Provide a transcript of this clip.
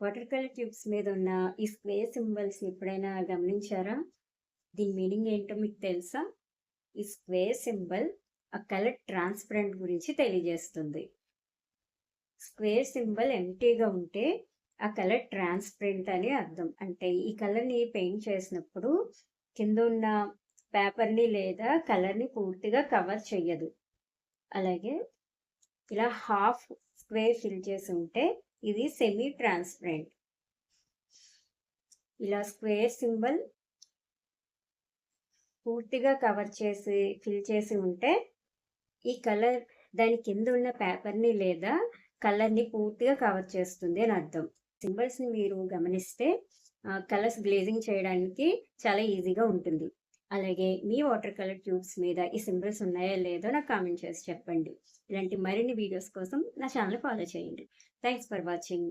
Water colour tubes మీద ఉన్న ఈ స్క్వేర్ సింబల్స్ ఎప్పుడైనా గమనించారా? దీని మీనింగ్ ఏంటో మీకు తెలుసా? ఈ స్క్వేర్ సింబల్ ఆ కలర్ ట్రాన్స్పరెంట్ గురించి తెలియజేస్తుంది. స్క్వేర్ సింబల్ ఎంప్టీగా ఉంటే ఆ కలర్ ట్రాన్స్పరెంట్ అని అర్థం. అంటే ఈ కలర్ని పెయింట్ చేసినప్పుడు కింద ఉన్న పేపర్ని లేదా కలర్ని పూర్తిగా కవర్ చెయ్యదు. అలాగే ఇలా హాఫ్ స్క్వేర్ ఫిల్ చేసి ఉంటే ఇది సెమీ ట్రాన్స్పరెంట్. ఇలా స్క్వేర్ సింబల్ పూర్తిగా కవర్ చేసి ఫిల్ చేసి ఉంటే ఈ కలర్ దాని కింద ఉన్న పేపర్ని లేదా కలర్ని పూర్తిగా కవర్ చేస్తుంది అని అర్థం. సింబల్స్ని మీరు గమనిస్తే కలర్స్ గ్లేజింగ్ చేయడానికి చాలా ఈజీగా ఉంటుంది. అలాగే మీ వాటర్ కలర్ ట్యూబ్స్ మీద ఈ సింబల్స్ ఉన్నాయో లేదో నాకు కామెంట్ చేసి చెప్పండి. ఇలాంటి మరిన్ని వీడియోస్ కోసం నా ఛానల్ ఫాలో చేయండి. Thanks for watching.